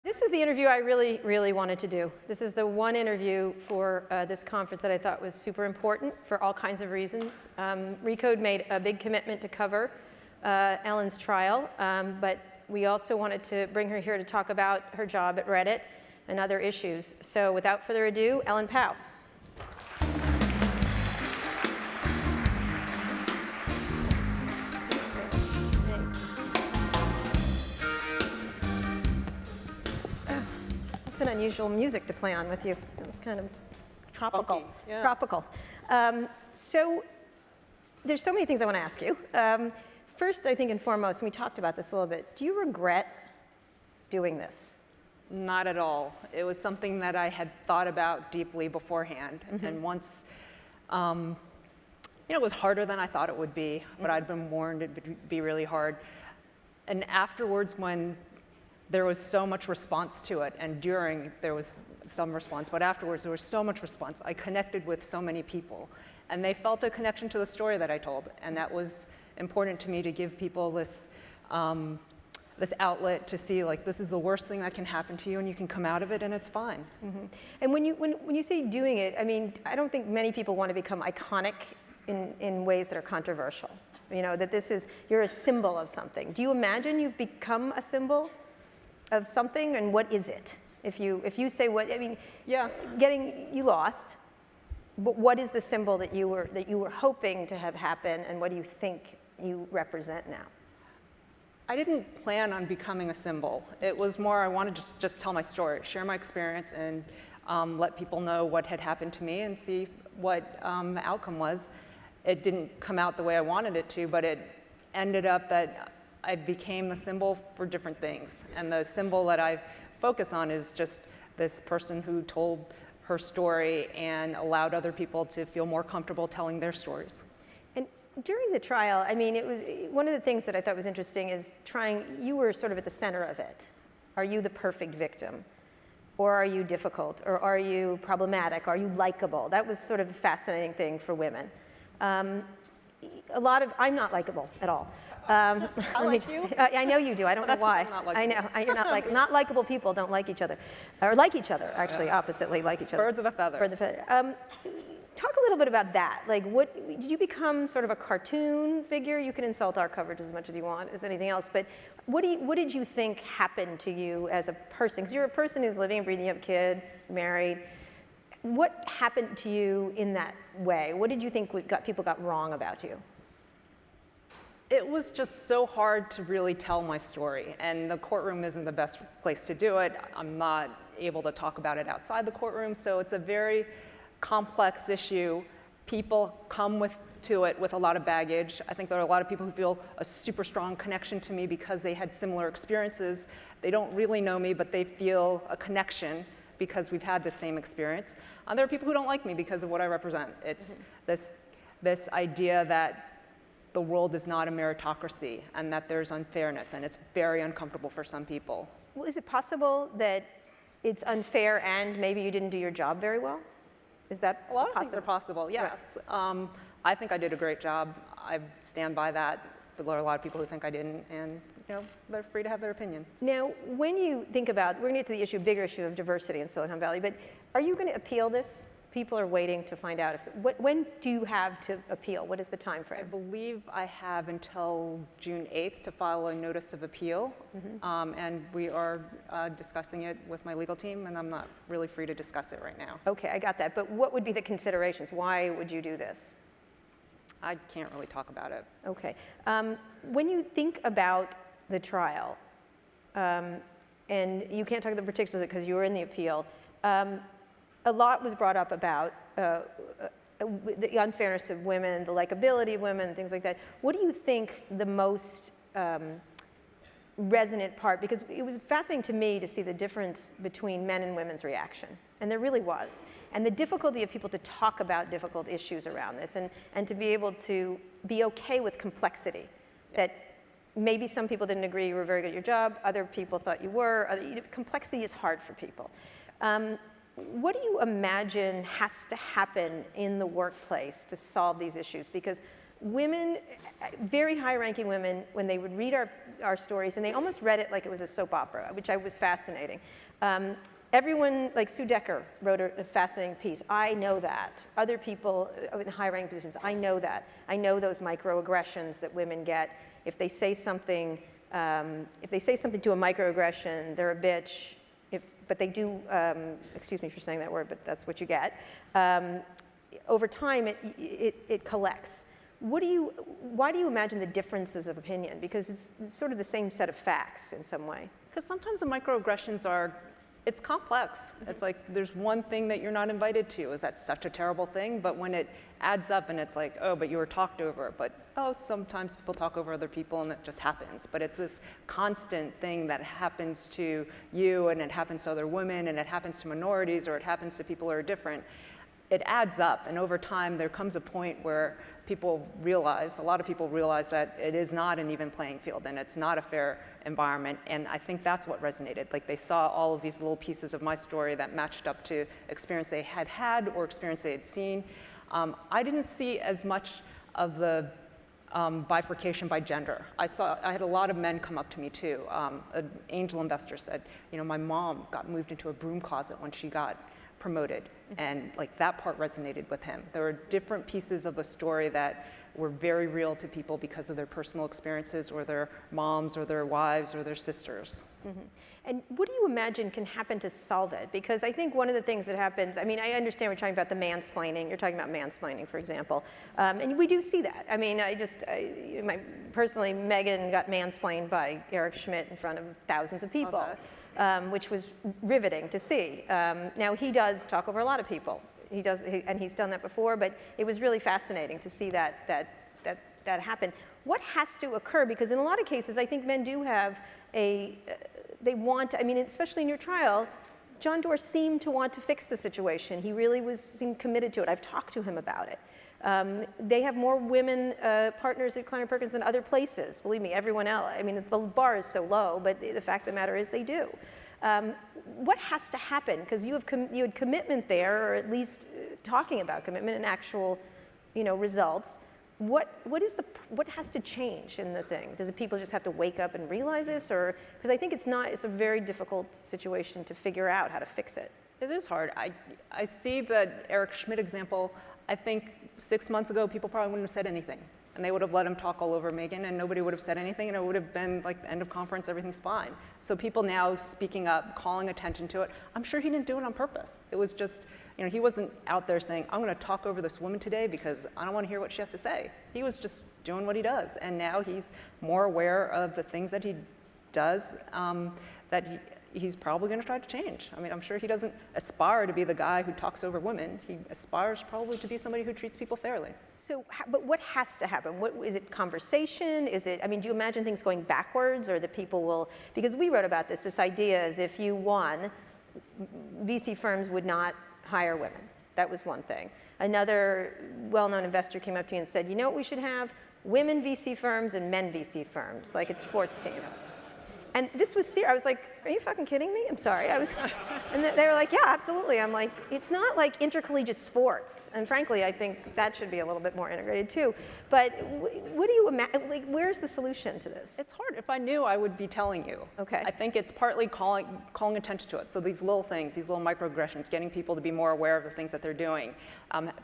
This is the interview I really, really wanted to do. This is the one interview for this conference that I thought was super important for all kinds of reasons. Recode made a big commitment to cover Ellen's trial, but we also wanted to bring her here to talk about her job at Reddit and other issues. So without further ado, Ellen Pao. It's an unusual music to play on with you. It's kind of tropical. Yeah. Tropical. So there's so many things I want to ask you. First, I think and foremost, and we talked about this a little bit, do you regret doing this? Not at all. It was something that I had thought about deeply beforehand. And once, it was harder than I thought it would be, but I'd been warned it would be really hard. And afterwards, when there was so much response to it, and during there was some response, but afterwards there was so much response, I connected with so many people. And they felt a connection to the story that I told. And that was important to me, to give people this, this outlet to see, like, this is the worst thing that can happen to you, and you can come out of it and it's fine. And when you say doing it, I mean, I don't think many people want to become iconic in ways that are controversial. You know, that this is, you're a symbol of something. Do you imagine you've become a symbol of something, and what is it? If you say what, I mean, Yeah. you lost, but what is the symbol that you were hoping to have happen, and what do you think you represent now? I didn't plan on becoming a symbol. It was more, I wanted to just tell my story, share my experience, and let people know what had happened to me and see what the outcome was. It didn't come out the way I wanted it to, but it ended up that I became a symbol for different things. And the symbol that I focus on is just this person who told her story and allowed other people to feel more comfortable telling their stories. And during the trial, I mean, it was one of the things that I thought was interesting is you were sort of at the center of it. Are you the perfect victim? Or are you difficult? Or are you problematic? Are you likable? That was sort of a fascinating thing for women. I'm not likable at all. I like you. I know you do. I don't know why. I know you're not likable people don't like each other, or like each other actually, oppositely like each other. Birds of a feather. Birds of a feather. Talk a little bit about that. Like, what did you become sort of a cartoon figure? You can insult our coverage as much as you want as anything else, but what did you think happened to you as a person? Because you're a person who's living and breathing. You have a kid, married. What happened to you in that way? What did you think people got wrong about you? It was just so hard to really tell my story, and the courtroom isn't the best place to do it. I'm not able to talk about it outside the courtroom, so it's a very complex issue. People come to it with a lot of baggage. I think there are a lot of people who feel a super strong connection to me because they had similar experiences. They don't really know me, but they feel a connection because we've had the same experience. There are people who don't like me because of what I represent. It's this idea that the world is not a meritocracy and that there's unfairness, and it's very uncomfortable for some people. Well, is it possible that it's unfair and maybe you didn't do your job very well? Is that A lot of things are possible, yes. Right. I think I did a great job. I stand by that. There are a lot of people who think I didn't, and they're free to have their opinion. Now, when you think about, we're going to get to the bigger issue of diversity in Silicon Valley, but are you going to appeal this? People are waiting to find out. When do you have to appeal? What is the time frame? I believe I have until June 8th to file a notice of appeal, and we are discussing it with my legal team, and I'm not really free to discuss it right now. Okay, I got that. But what would be the considerations? Why would you do this? I can't really talk about it. Okay. When you think about the trial, and you can't talk about the particulars because you were in the appeal, a lot was brought up about the unfairness of women, the likability of women, things like that. What do you think the most resonant part? Because it was fascinating to me to see the difference between men and women's reaction. And there really was. And the difficulty of people to talk about difficult issues around this, and to be able to be okay with complexity. Yes. That maybe some people didn't agree you were very good at your job, other people thought you were. Complexity is hard for people. What do you imagine has to happen in the workplace to solve these issues? Because women, very high-ranking women, when they would read our stories, and they almost read it like it was a soap opera, which I was fascinating. Everyone, like Sue Decker wrote a fascinating piece. I know that. Other people in high-ranking positions, I know that. I know those microaggressions that women get. If they say something to a microaggression, they're a bitch. But they do, excuse me for saying that word, but that's what you get. Over time, it collects. Why do you imagine the differences of opinion? Because it's sort of the same set of facts in some way. Because sometimes the microaggressions it's complex. It's like there's one thing that you're not invited to. Is that such a terrible thing? But when it adds up and it's like, oh, but you were talked over. But oh, sometimes people talk over other people and it just happens. But it's this constant thing that happens to you and it happens to other women and it happens to minorities or it happens to people who are different. It adds up, and over time there comes a point where a lot of people realize that it is not an even playing field and it's not a fair environment, and I think that's what resonated. Like they saw all of these little pieces of my story that matched up to experience they had had or experience they had seen. I didn't see as much of the bifurcation by gender. I had a lot of men come up to me too. An angel investor said, my mom got moved into a broom closet when she got promoted, and like that part resonated with him. There were different pieces of the story that were very real to people because of their personal experiences or their moms or their wives or their sisters. Mm-hmm. And what do you imagine can happen to solve it? Because I think one of the things that happens, I mean, I understand we're talking about the mansplaining. You're talking about mansplaining, for example. And we do see that. I mean, personally, Megan got mansplained by Eric Schmidt in front of thousands of people. Okay. Which was riveting to see. Now he does talk over a lot of people. And he's done that before, but it was really fascinating to see that happen. What has to occur? Because in a lot of cases, I think men do have especially in your trial, John Doerr seemed to want to fix the situation. He really seemed committed to it. I've talked to him about it. They have more women partners at Kleiner Perkins than other places. Believe me, everyone else. I mean, the bar is so low, but the fact of the matter is they do. What has to happen? Because you had commitment there, or at least talking about commitment and actual, results. What has to change in the thing? Does people just have to wake up and realize this, or because I think it's a very difficult situation to figure out how to fix it. It is hard. I see the Eric Schmidt example. I think 6 months ago, people probably wouldn't have said anything. And they would have let him talk all over Megan, and nobody would have said anything, and it would have been like the end of conference, everything's fine. So people now speaking up, calling attention to it. I'm sure he didn't do it on purpose. It was just, he wasn't out there saying, I'm going to talk over this woman today because I don't want to hear what she has to say. He was just doing what he does. And now he's more aware of the things that he does that he's probably going to try to change. I mean, I'm sure he doesn't aspire to be the guy who talks over women. He aspires probably to be somebody who treats people fairly. So, but what has to happen? Is it conversation? Do you imagine things going backwards, or that people will, because we wrote about this idea is if you won, VC firms would not hire women. That was one thing. Another well-known investor came up to me and said, you know what we should have? Women VC firms and men VC firms, like it's sports teams. And this was serious. I was like, are you fucking kidding me? I'm sorry. And they were like, yeah, absolutely. I'm like, it's not like intercollegiate sports. And frankly, I think that should be a little bit more integrated too. But what do you imagine, where's the solution to this? It's hard. If I knew, I would be telling you. Okay. I think it's partly calling attention to it. So these little things, these little microaggressions, getting people to be more aware of the things that they're doing.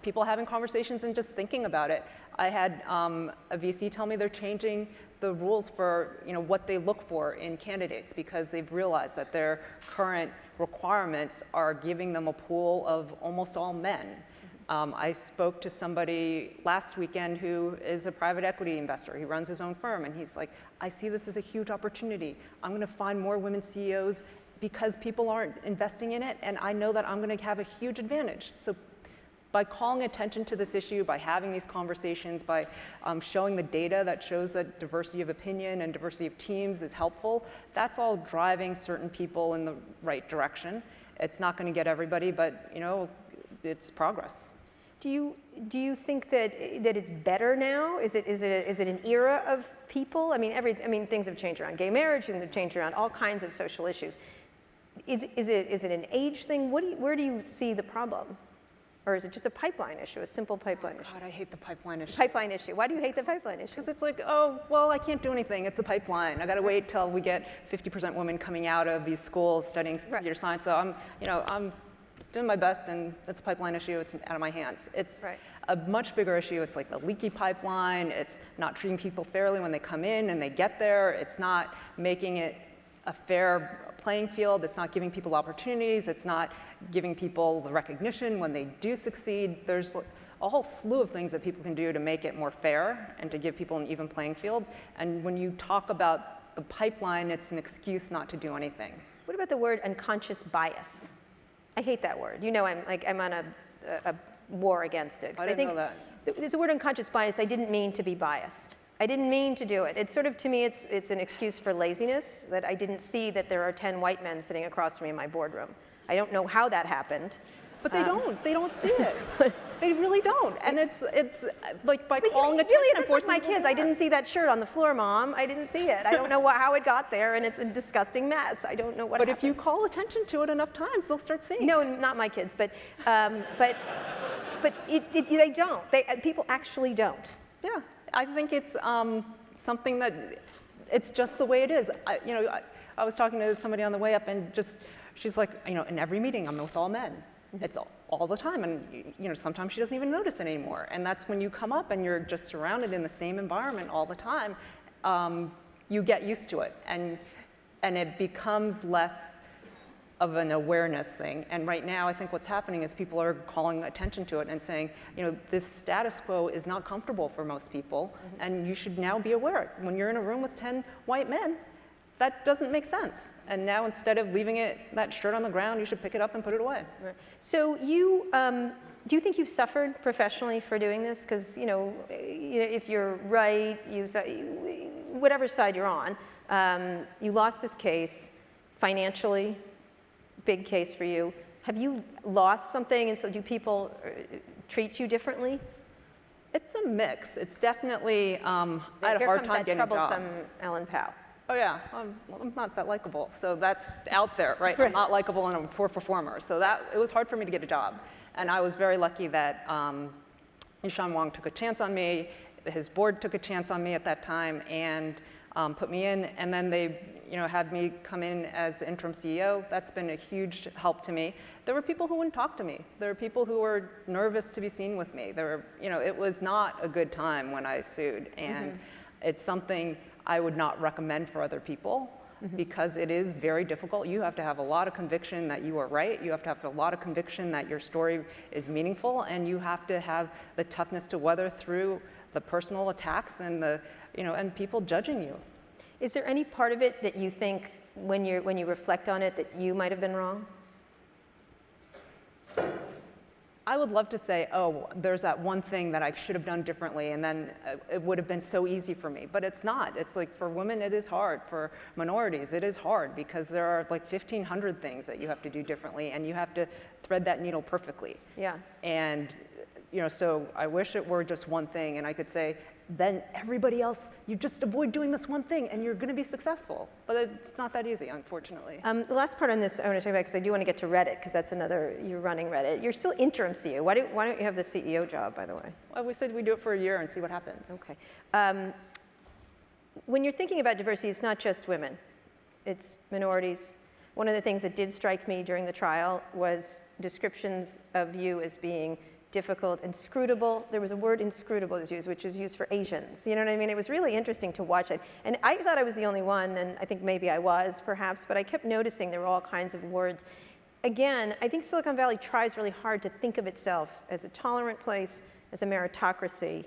People having conversations and just thinking about it. I had a VC tell me they're changing the rules for what they look for in candidates because they've realized that their current requirements are giving them a pool of almost all men. I spoke to somebody last weekend who is a private equity investor. He runs his own firm, and he's like, I see this as a huge opportunity. I'm going to find more women CEOs because people aren't investing in it, and I know that I'm going to have a huge advantage. So by calling attention to this issue, by having these conversations, by showing the data that shows that diversity of opinion and diversity of teams is helpful, that's all driving certain people in the right direction. It's not going to get everybody, but it's progress. Do you think that it's better now? Is it an era of people? I mean, things have changed around gay marriage, things have changed around all kinds of social issues. Is it an age thing? Where do you see the problem? Or is it just a pipeline issue, a simple pipeline issue? God, I hate the pipeline issue. Pipeline issue. Why do you hate the pipeline issue? Because it's like, oh, well, I can't do anything. It's a pipeline. I got to wait till we get 50% women coming out of these schools studying computer science. So I'm doing my best, and it's a pipeline issue. It's out of my hands. It's a much bigger issue. It's like the leaky pipeline. It's not treating people fairly when they come in and they get there. It's not making it a fair playing field. It's not giving people opportunities. It's not giving people the recognition when they do succeed. There's a whole slew of things that people can do to make it more fair and to give people an even playing field. And when you talk about the pipeline, it's an excuse not to do anything. What about the word unconscious bias? I hate that word. You know, I'm on a war against it. I didn't know that. There's a word unconscious bias. I didn't mean to be biased. I didn't mean to do it. It's sort of, to me, it's an excuse for laziness, that I didn't see that there are 10 white men sitting across from me in my boardroom. I don't know how that happened. But they don't see it. They really don't. And it's like by calling attention. Really, it's like my kids. I didn't see that shirt on the floor, Mom. I didn't see it. I don't know how it got there, and it's a disgusting mess. I don't know what happened. But if you call attention to it enough times, they'll start seeing it. No, not my kids, but they don't. People actually don't. Yeah, I think it's something that it's just the way it is. I was talking to somebody on the way up, and she's like, in every meeting I'm with all men. It's all the time, and sometimes she doesn't even notice it anymore. And that's when you come up and you're just surrounded in the same environment all the time. You get used to it, and it becomes less of an awareness thing. And right now, I think what's happening is people are calling attention to it and saying, this status quo is not comfortable for most people, and you should now be aware. When you're in a room with 10 white men, that doesn't make sense. And now, instead of leaving that shirt on the ground, you should pick it up and put it away. Right. So you, do you think you've suffered professionally for doing this? Because if you're right, whatever side you're on, you lost this case financially, big case for you. Have you lost something, and so do people treat you differently? It's a mix. It's definitely, I had a hard time getting a job. Here comes that troublesome Ellen Powell. Oh yeah, I'm not that likable, so that's out there, right? I'm not likable and I'm a poor performer, so it was hard for me to get a job. And I was very lucky that Yishan Wong took a chance on me, his board took a chance on me at that time, and put me in, and then they had me come in as interim CEO. That's been a huge help to me. There were people who wouldn't talk to me. There were people who were nervous to be seen with me. It was not a good time when I sued, and it's something I would not recommend for other people because it is very difficult. You have to have a lot of conviction that you are right. You have to have a lot of conviction that your story is meaningful, and you have to have the toughness to weather through the personal attacks and and people judging you. Is there any part of it that you think, when you reflect on it, that you might have been wrong? I would love to say, oh, there's that one thing that I should have done differently, and then it would have been so easy for me. But it's not. It's like, for women, it is hard. For minorities, it is hard, because there are like 1,500 things that you have to do differently, and you have to thread that needle perfectly. Yeah. And so I wish it were just one thing, and I could say, then everybody else, you just avoid doing this one thing and you're going to be successful. But it's not that easy, unfortunately. The last part on this I want to talk about, because I do want to get to Reddit, because that's you're running Reddit. You're still interim CEO. Why don't you have the CEO job, by the way? Well, we said we do it for a year and see what happens. Okay. When you're thinking about diversity, it's not just women. It's minorities. One of the things that did strike me during the trial was descriptions of you as being difficult, inscrutable. There was a word inscrutable is used, which is used for Asians. You know what I mean? It was really interesting to watch it. And I thought I was the only one, and I think maybe I was, perhaps, but I kept noticing there were all kinds of words. Again, I think Silicon Valley tries really hard to think of itself as a tolerant place, as a meritocracy,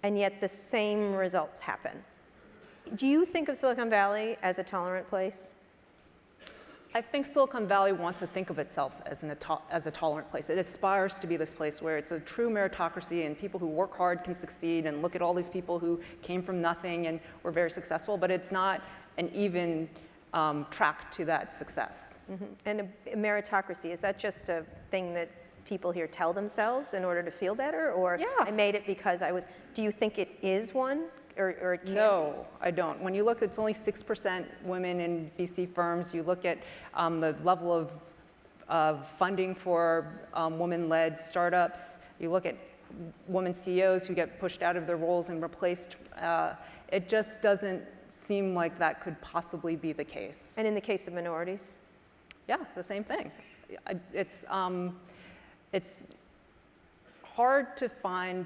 and yet the same results happen. Do you think of Silicon Valley as a tolerant place? I think Silicon Valley wants to think of itself as a tolerant place. It aspires to be this place where it's a true meritocracy, and people who work hard can succeed, and look at all these people who came from nothing and were very successful, but it's not an even track to that success. And a meritocracy, is that just a thing that people here tell themselves in order to feel better? Or I made it because do you think it is one? Or it can No, I don't. When you look, it's only 6% women in VC firms. You look at the level of funding for women-led startups. You look at women CEOs who get pushed out of their roles and replaced. It just doesn't seem like that could possibly be the case. And in the case of minorities? Yeah, the same thing. It's hard to find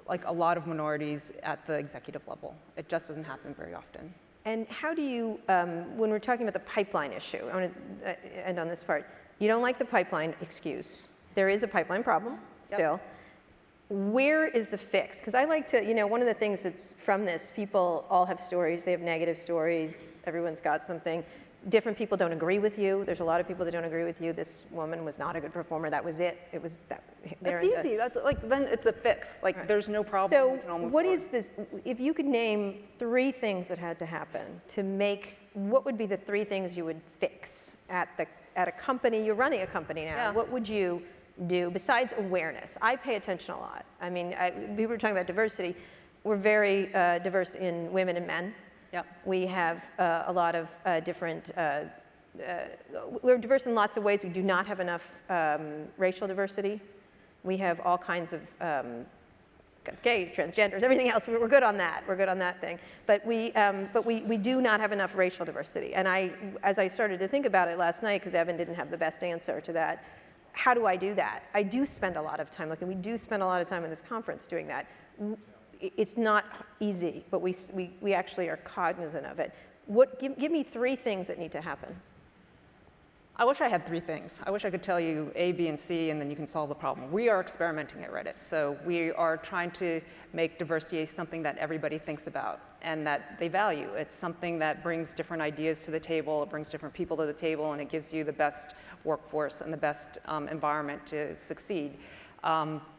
like a lot of minorities at the executive level. It just doesn't happen very often. And how do you, when we're talking about the pipeline issue, I want to end on this part. You don't like the pipeline excuse. There is a pipeline problem still. Yep. Where is the fix? Because I like to, one of the things that's from this, people all have stories, they have negative stories, everyone's got something. Different people don't agree with you. There's a lot of people that don't agree with you. This woman was not a good performer. That was it. It was that. It's easy. That's like, then it's a fix. Like, right. There's no problem. So what is this, if you could name 3 things that had to happen to make, what would be the 3 things you would fix at a company? You're running a company now. Yeah. What would you do besides awareness? I pay attention a lot. I mean, we were talking about diversity. We're very diverse in women and men. Yep. We have a lot of different, we're diverse in lots of ways. We do not have enough racial diversity. We have all kinds of gays, transgenders, everything else. We're good on that. We're good on that thing. But we do not have enough racial diversity. And as I started to think about it last night, because Evan didn't have the best answer to that, how do I do that? I do spend a lot of time looking. We do spend a lot of time in this conference doing that. It's not easy, but we actually are cognizant of it. Give me 3 things that need to happen. I wish I had 3 things. I wish I could tell you A, B, and C, and then you can solve the problem. We are experimenting at Reddit. So we are trying to make diversity something that everybody thinks about and that they value. It's something that brings different ideas to the table, it brings different people to the table, and it gives you the best workforce and the best environment to succeed.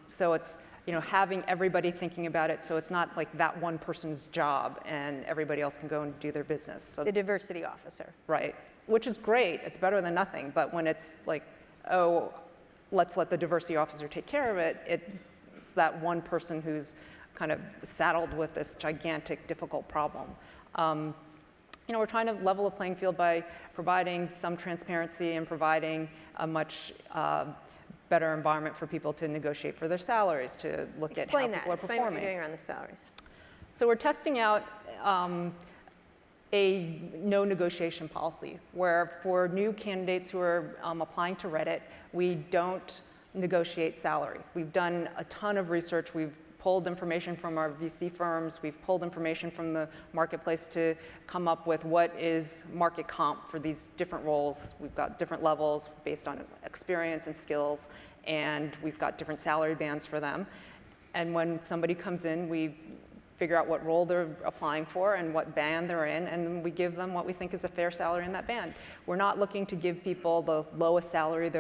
So it's having everybody thinking about it, so it's not like that one person's job and everybody else can go and do their business. So the diversity officer. Right, which is great. It's better than nothing. But when it's like, oh, let's let the diversity officer take care of it, it's that one person who's kind of saddled with this gigantic, difficult problem. We're trying to level the playing field by providing some transparency and providing a much better environment for people to negotiate for their salaries, to look at how people are performing. Explain what you're doing around the salaries. So we're testing out a no negotiation policy, where for new candidates who are applying to Reddit, we don't negotiate salary. We've done a ton of research. We've pulled information from our VC firms. We've pulled information from the marketplace to come up with what is market comp for these different roles. We've got different levels based on experience and skills, and we've got different salary bands for them. And when somebody comes in, we figure out what role they're applying for and what band they're in, and we give them what we think is a fair salary in that band. We're not looking to give people the lowest salary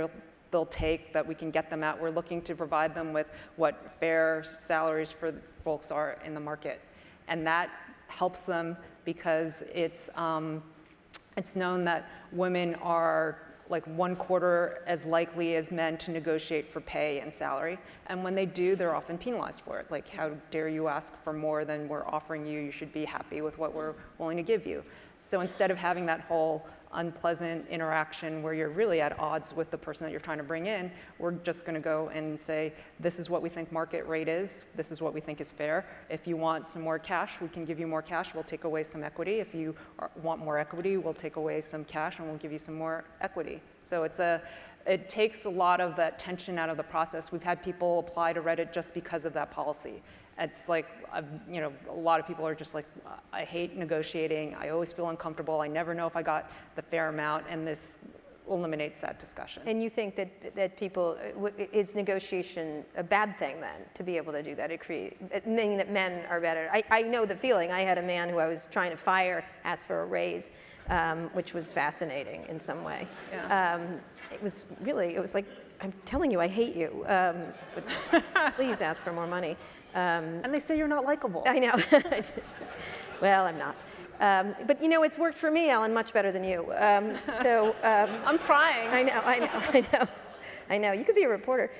they'll take that we can get them at. We're looking to provide them with what fair salaries for folks are in the market. And that helps them because it's known that women are like 1/4 as likely as men to negotiate for pay and salary. And when they do, they're often penalized for it. Like, how dare you ask for more than we're offering you? You should be happy with what we're willing to give you. So instead of having that whole unpleasant interaction where you're really at odds with the person that you're trying to bring in, we're just going to go and say, this is what we think market rate is, this is what we think is fair. If you want some more cash, we can give you more cash, we'll take away some equity. If you want more equity, we'll take away some cash and we'll give you some more equity. So it takes a lot of that tension out of the process. We've had people apply to Reddit just because of that policy. It's like, a lot of people are just like, I hate negotiating, I always feel uncomfortable, I never know if I got the fair amount, and this eliminates that discussion. And you think that people, is negotiation a bad thing then, to be able to do that, meaning that men are better? I know the feeling. I had a man who I was trying to fire ask for a raise, which was fascinating in some way. Yeah. It was like, I'm telling you, I hate you, but please ask for more money. And they say you're not likable. I know. Well, I'm not. But it's worked for me, Ellen, much better than you. I'm trying. I know. You could be a reporter.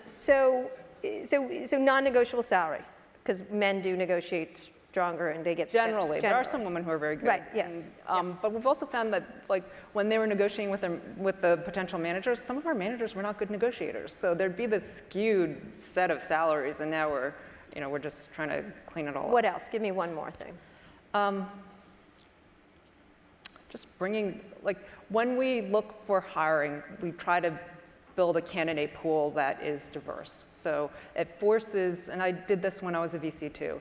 So non-negotiable salary, because men do negotiate stronger and they get Generally, there are some women who are very good. Right, yes. And, but we've also found that like when they were negotiating with the potential managers, some of our managers were not good negotiators. So there'd be this skewed set of salaries, and now we're just trying to clean it all up. What else? Give me one more thing. Just bringing, like, when we look for hiring, we try to build a candidate pool that is diverse. So it forces, and I did this when I was a VC too,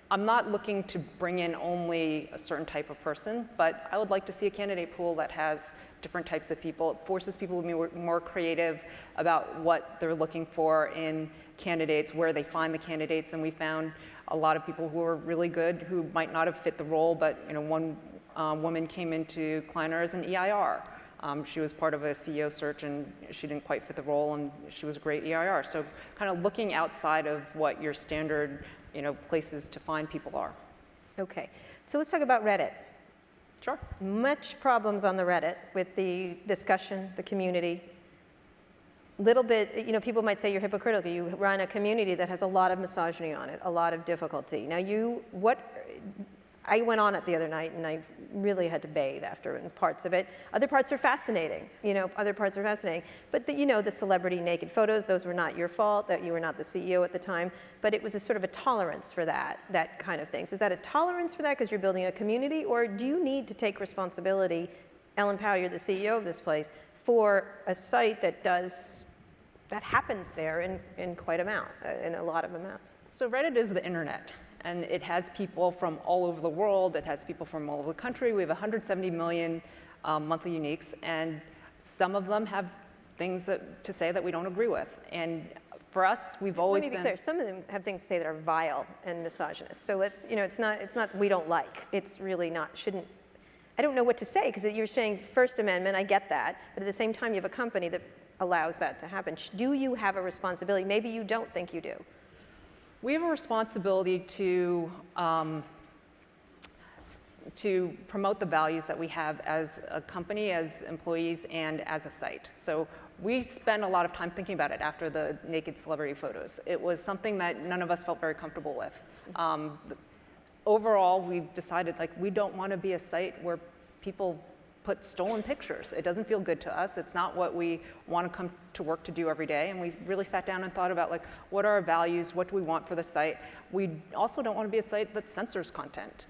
I'm not looking to bring in only a certain type of person, but I would like to see a candidate pool that has different types of people. It forces people to be more creative about what they're looking for in candidates, where they find the candidates, and we found a lot of people who are really good who might not have fit the role, but one woman came into Kleiner as an EIR. She was part of a CEO search and she didn't quite fit the role, and she was a great EIR. So kind of looking outside of what your standard places to find people are. Okay, so let's talk about Reddit. Sure. Much problems on the Reddit with the discussion, the community. Little bit, people might say you're hypocritical. You run a community that has a lot of misogyny on it, a lot of difficulty. Now I went on it the other night and I really had to bathe after in parts of it. Other parts are fascinating, other parts are fascinating. But the celebrity naked photos, those were not your fault, that you were not the CEO at the time, but it was a sort of a tolerance for that kind of things. Is that a tolerance for that because you're building a community, or do you need to take responsibility, Ellen Powell, you're the CEO of this place, for a site that happens there in quite in a lot of amounts? So Reddit is the internet. And it has people from all over the world. It has people from all over the country. We have 170 million monthly uniques, and some of them have things to say that we don't agree with. And for us, we've always been. Let me be clear. Some of them have things to say that are vile and misogynist. So it's not we don't like. It's really not. Shouldn't. I don't know what to say because you're saying First Amendment. I get that, but at the same time, you have a company that allows that to happen. Do you have a responsibility? Maybe you don't think you do. We have a responsibility to promote the values that we have as a company, as employees, and as a site. So we spent a lot of time thinking about it after the naked celebrity photos. It was something that none of us felt very comfortable with. Overall, we've decided we don't want to be a site where people put stolen pictures. It doesn't feel good to us. It's not what we want to come to work to do every day. And we really sat down and thought about what are our values? What do we want for the site? We also don't want to be a site that censors content.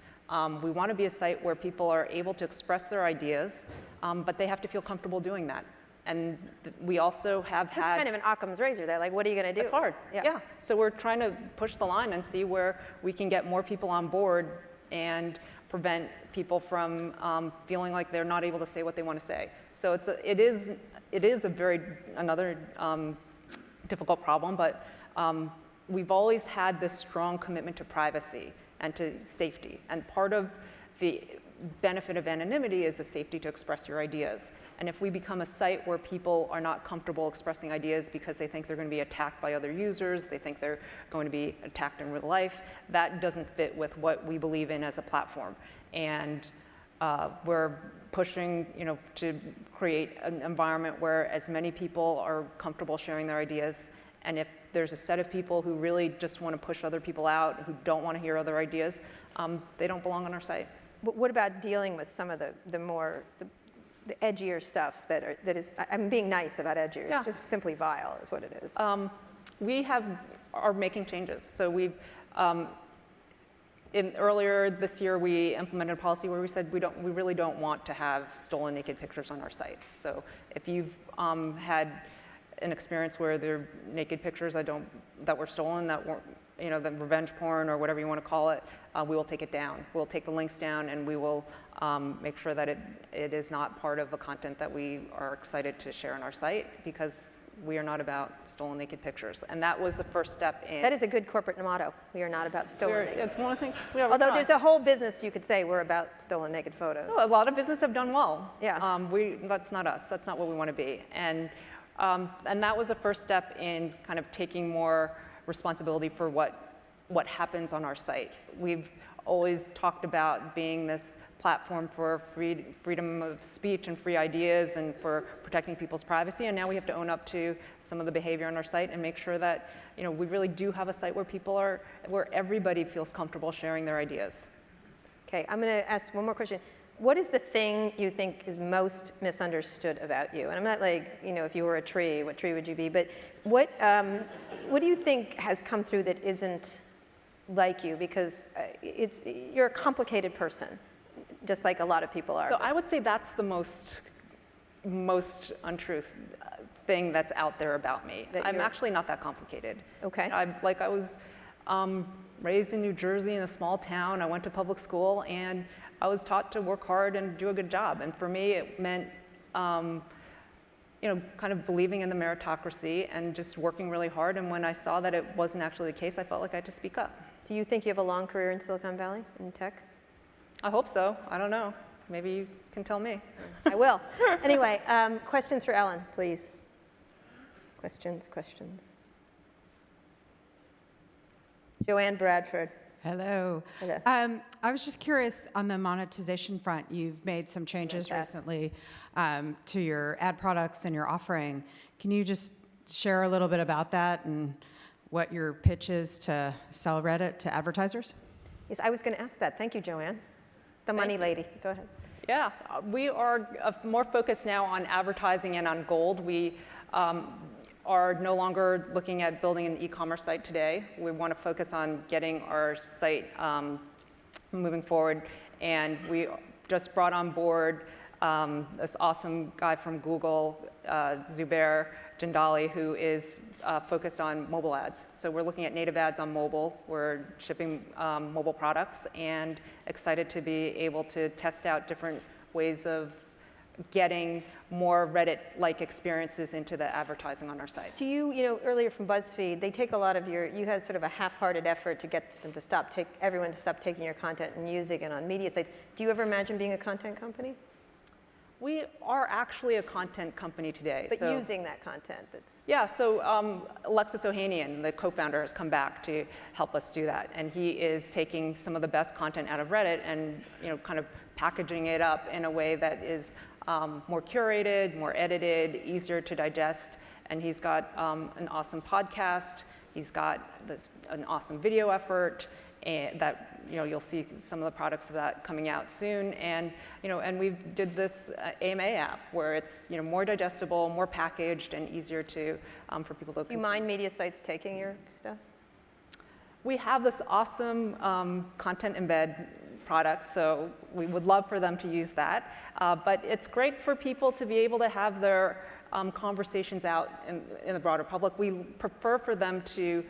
We want to be a site where people are able to express their ideas, but they have to feel comfortable doing that. And we also have had. That's kind of an Occam's razor there. What are you going to do? It's hard. Yeah. So we're trying to push the line and see where we can get more people on board and prevent people from feeling like they're not able to say what they want to say. So it is another difficult problem, but we've always had this strong commitment to privacy and to safety. And part of the benefit of anonymity is the safety to express your ideas. And if we become a site where people are not comfortable expressing ideas because they think they're going to be attacked by other users, they think they're going to be attacked in real life, that doesn't fit with what we believe in as a platform. And we're pushing, to create an environment where as many people are comfortable sharing their ideas. And if there's a set of people who really just want to push other people out, who don't want to hear other ideas, they don't belong on our site. What about dealing with some of the edgier stuff that is, I'm being nice about edgier, Yeah. It's just simply vile is what it is. We are making changes. So we've, earlier this year, we implemented a policy where we said we really don't want to have stolen naked pictures on our site. So if you've had an experience where there are naked pictures that were stolen, that weren't, the revenge porn or whatever you want to call it, we will take it down. We'll take the links down and we will make sure that it is not part of the content that we are excited to share on our site, because we are not about stolen naked pictures. And that was the first step in. That is a good corporate motto. We are not about stolen naked. It's one of the things we have. Although there's a whole business you could say we're about stolen naked photos. A lot of business have done well. Yeah. That's not us. That's not what we want to be. And that was the first step in kind of taking more responsibility for what happens on our site. We've always talked about being this platform for freedom of speech and free ideas and for protecting people's privacy. And now we have to own up to some of the behavior on our site and make sure that we really do have a site where everybody feels comfortable sharing their ideas. Okay, I'm going to ask one more question. What is the thing you think is most misunderstood about you? And I'm not like, if you were a tree, what tree would you be? But what do you think has come through that isn't like you? Because you're a complicated person, just like a lot of people are. So I would say that's the most untruth thing that's out there about me. I'm actually not that complicated. Okay. I was raised in New Jersey in a small town. I went to public school, and I was taught to work hard and do a good job. And for me, it meant, kind of believing in the meritocracy and just working really hard. And when I saw that it wasn't actually the case, I felt like I had to speak up. Do you think you have a long career in Silicon Valley in tech? I hope so. I don't know. Maybe you can tell me. I will. Anyway, questions for Ellen, please. Questions. Joanne Bradford. Hello. Hello. I was just curious on the monetization front. You've made some changes recently to your ad products and your offering. Can you just share a little bit about that and what your pitch is to sell Reddit to advertisers? Yes, I was going to ask that. Thank you, Joanne. The money lady. Go ahead. Yeah, we are more focused now on advertising and on gold. We are no longer looking at building an e-commerce site today. We want to focus on getting our site moving forward. And we just brought on board this awesome guy from Google, Zubair Jindali, who is focused on mobile ads. So we're looking at native ads on mobile. We're shipping mobile products and excited to be able to test out different ways of getting more Reddit-like experiences into the advertising on our site. Do you, earlier from BuzzFeed, they take a lot of you had sort of a half-hearted effort to get them to everyone to stop taking your content and using it on media sites. Do you ever imagine being a content company? We are actually a content company today. But using that content, Yeah, so Alexis Ohanian, the co-founder, has come back to help us do that. And he is taking some of the best content out of Reddit and kind of packaging it up in a way that is more curated, more edited, easier to digest. And he's got an awesome podcast. He's got an awesome video effort, and that you'll see some of the products of that coming out soon. And and we did this AMA app where it's more digestible, more packaged, and easier to for people to consume. Do you mind media sites taking your stuff? We have this awesome content embed product, so we would love for them to use that. But it's great for people to be able to have their conversations out in the broader public. We prefer for them to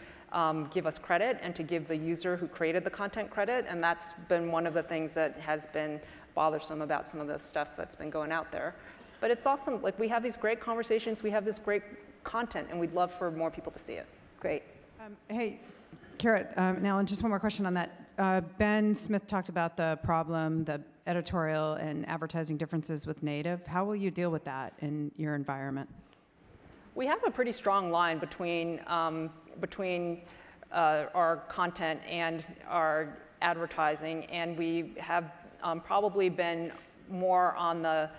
give us credit and to give the user who created the content credit, and that's been one of the things that has been bothersome about some of the stuff that's been going out there. But it's awesome. Like, we have these great conversations, we have this great content, and we'd love for more people to see it. Great. Hey, Kara and Alan, just one more question on that. Ben Smith talked about the problem, the editorial and advertising differences with native. How will you deal with that in your environment? We have a pretty strong line between our content and our advertising, and we have probably been more on the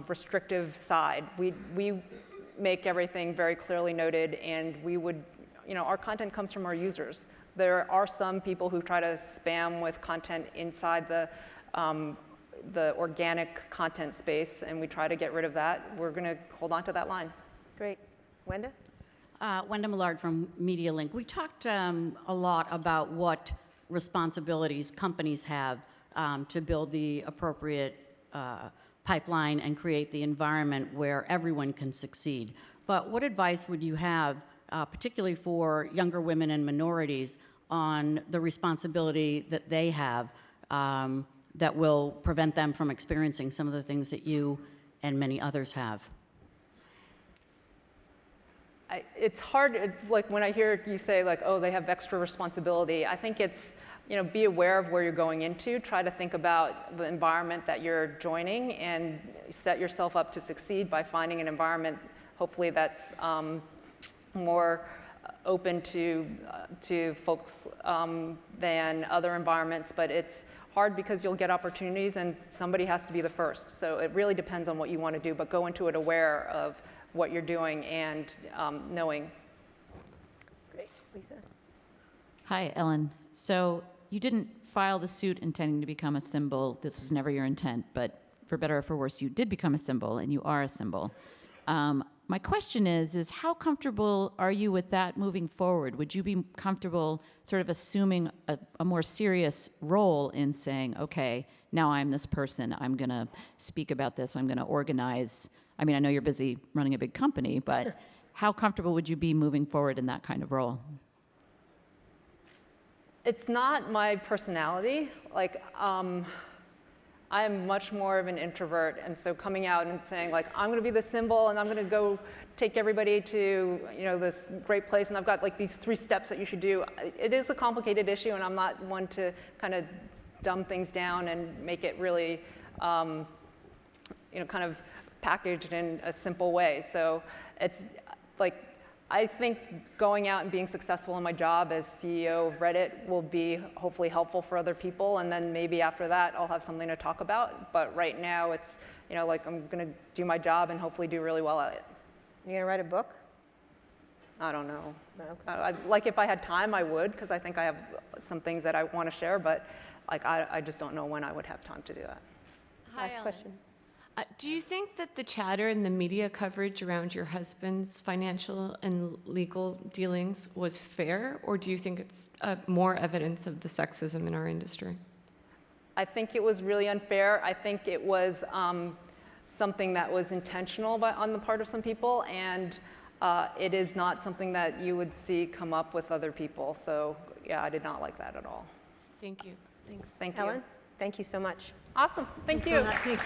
restrictive side. We make everything very clearly noted, and we would, our content comes from our users. There are some people who try to spam with content inside the organic content space, and we try to get rid of that. We're going to hold on to that line. Great. Wenda? Wenda Millard from MediaLink. We talked a lot about what responsibilities companies have to build the appropriate pipeline and create the environment where everyone can succeed. But what advice would you have, particularly for younger women and minorities, on the responsibility that they have that will prevent them from experiencing some of the things that you and many others have? It's hard, like when I hear you say like, oh, they have extra responsibility. I think it's, be aware of where you're going into, try to think about the environment that you're joining and set yourself up to succeed by finding an environment, hopefully that's more open to folks than other environments, but it's hard because you'll get opportunities and somebody has to be the first. So it really depends on what you want to do, but go into it aware of what you're doing and knowing. Great, Lisa. Hi, Ellen. So you didn't file the suit intending to become a symbol. This was never your intent, but for better or for worse, you did become a symbol, and you are a symbol. My question is how comfortable are you with that moving forward? Would you be comfortable sort of assuming a more serious role in saying, okay, now I'm this person, I'm going to speak about this, I'm going to organize? I mean, I know you're busy running a big company, but how comfortable would you be moving forward in that kind of role? It's not my personality. Like, I'm much more of an introvert, and so coming out and saying, like, I'm going to be the symbol, and I'm going to go take everybody to, this great place, and I've got like these 3 steps that you should do. It is a complicated issue, and I'm not one to kind of dumb things down and make it really, kind of packaged in a simple way. So it's like, I think going out and being successful in my job as CEO of Reddit will be hopefully helpful for other people, and then maybe after that I'll have something to talk about. But right now it's, like I'm going to do my job and hopefully do really well at it. You gonna write a book? I don't know. No, okay. Like if I had time, I would, because I think I have some things that I want to share, but like I just don't know when I would have time to do that. Last question. Do you think that the chatter and the media coverage around your husband's financial and legal dealings was fair, or do you think it's more evidence of the sexism in our industry? I think it was really unfair. I think it was something that was intentional on the part of some people, and it is not something that you would see come up with other people. So yeah, I did not like that at all. Thank you. Thanks. Thank you. Ellen, thank you so much. Awesome. Thank you. Thanks.